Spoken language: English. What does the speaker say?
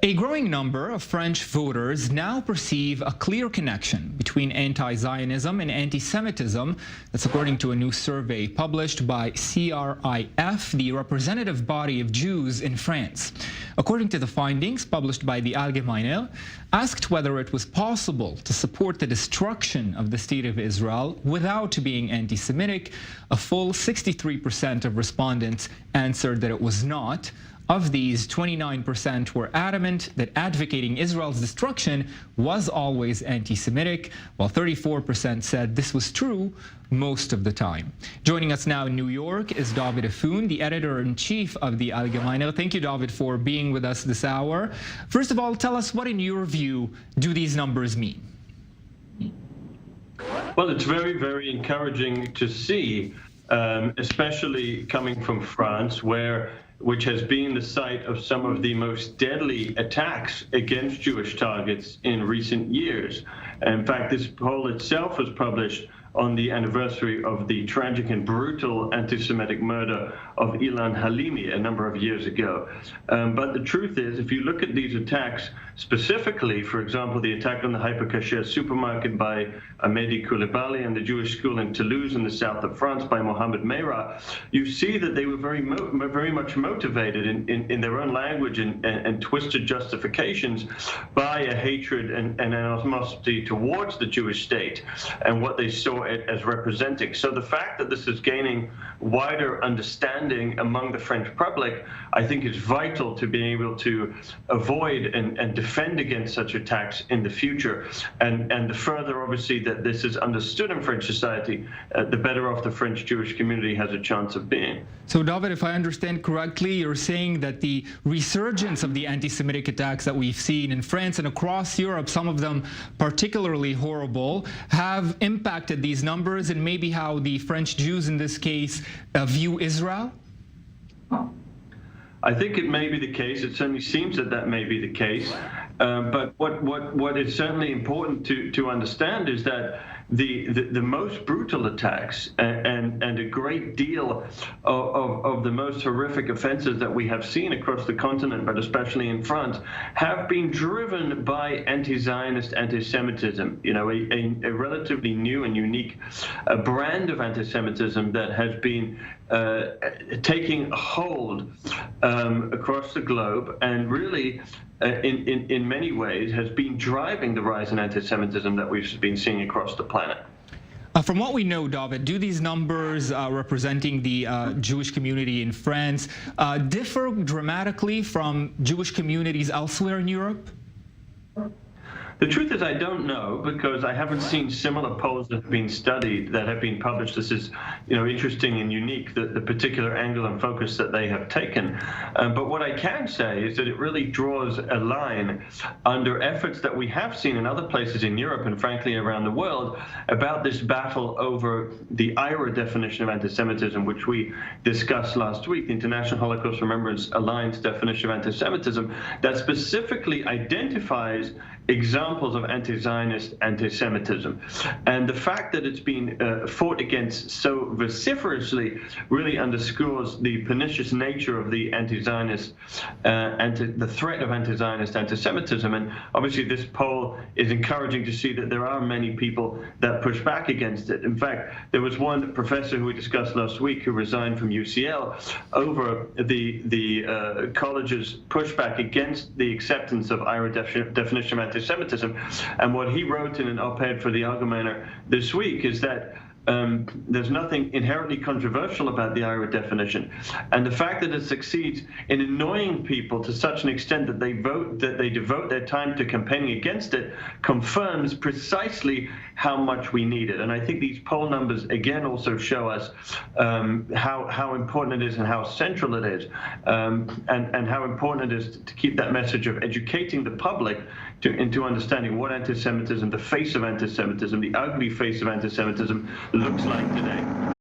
A growing number of French voters now perceive a clear connection between anti-Zionism and anti-Semitism. That's according to a new survey published by CRIF, the representative body of Jews in France. According to the findings published by the Allgemeine, asked whether it was possible to support the destruction of the State of Israel without being anti-Semitic, a full 63% of respondents answered that it was not. Of these, 29% were adamant that advocating Israel's destruction was always anti-Semitic, while 34% said this was true most of the time. Joining us now in New York is David Affoun, the editor-in-chief of the Allgemeine. Thank you, David, for being with us this hour. First of all, tell us what, in your view, do these numbers mean? Well, it's very, very encouraging to see, especially coming from France, which has been the site of some of the most deadly attacks against Jewish targets in recent years. In fact, this poll itself was published on the anniversary of the tragic and brutal anti-Semitic murder of Ilan Halimi a number of years ago. But the truth is, if you look at these attacks specifically, for example, the attack on the hyper-kasher supermarket by Mehdi Koulibaly and the Jewish school in Toulouse in the south of France by Mohamed Merah, you see that they were very much motivated in their own language and twisted justifications by a hatred and animosity towards the Jewish state and what they saw it as representing. So the fact that this is gaining wider understanding among the French public, I think, is vital to being able to avoid and defend against such attacks in the future. And the further, obviously, that this is understood in French society, the better off the French Jewish community has a chance of being. So, David, if I understand correctly, you're saying that the resurgence of the anti-Semitic attacks that we've seen in France and across Europe, some of them particularly horrible, have impacted these numbers and maybe how the French Jews in this case view Israel? I think it may be the case. It certainly seems that may be the case. But what is certainly important to understand is that the most brutal attacks and a great deal of the most horrific offenses that we have seen across the continent, but especially in France, have been driven by anti-Zionist anti-Semitism. You know, a relatively new and unique brand of anti-Semitism that has been taking hold across the globe and really in many ways has been driving the rise in anti-Semitism that we've been seeing across the planet. From what we know, David, do these numbers representing the Jewish community in France differ dramatically from Jewish communities elsewhere in Europe? The truth is, I don't know, because I haven't seen similar polls that have been studied, that have been published. This is, interesting and unique, the particular angle and focus that they have taken. But what I can say is that it really draws a line under efforts that we have seen in other places in Europe and frankly around the world about this battle over the IRA definition of anti-Semitism, which we discussed last week, the International Holocaust Remembrance Alliance definition of anti-Semitism, that specifically identifies examples of anti-Zionist anti-Semitism. And the fact that it's been fought against so vociferously really underscores the pernicious nature of the anti-Zionist, the threat of anti-Zionist anti-Semitism. And obviously this poll is encouraging to see that there are many people that push back against it. In fact, there was one professor who we discussed last week who resigned from UCL over the college's pushback against the acceptance of IRA definition of anti-Semitism. And what he wrote in an op-ed for the Allgemeine this week is that there's nothing inherently controversial about the IRA definition, and the fact that it succeeds in annoying people to such an extent that they devote their time to campaigning against it confirms precisely how much we need it. And I think these poll numbers again also show us how important it is and how central it is, and how important it is to keep that message of educating the public into understanding what anti-Semitism, the face of anti-Semitism, the ugly face of anti-Semitism, looks like today.